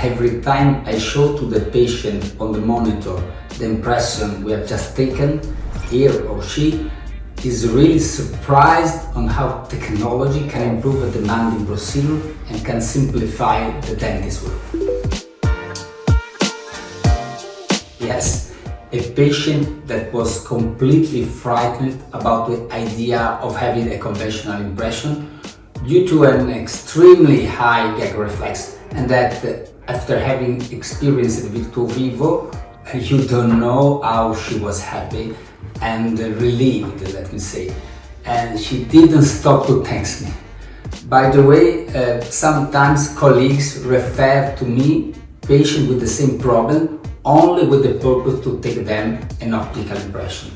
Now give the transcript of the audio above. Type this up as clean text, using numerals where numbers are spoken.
every time I show to the patient on the monitor the impression we have just taken, he or she is really surprised on how technology can improve a demanding procedure and can simplify the dentist work. Yes, a patient that was completely frightened about the idea of having a conventional impression due to an extremely high gag reflex, and that after having experienced Virtuo Vivo, you don't know how she was happy and relieved, let me say, and she didn't stop to thank me. By the way, sometimes colleagues refer to me patients with the same problem only with the purpose to take them an optical impression.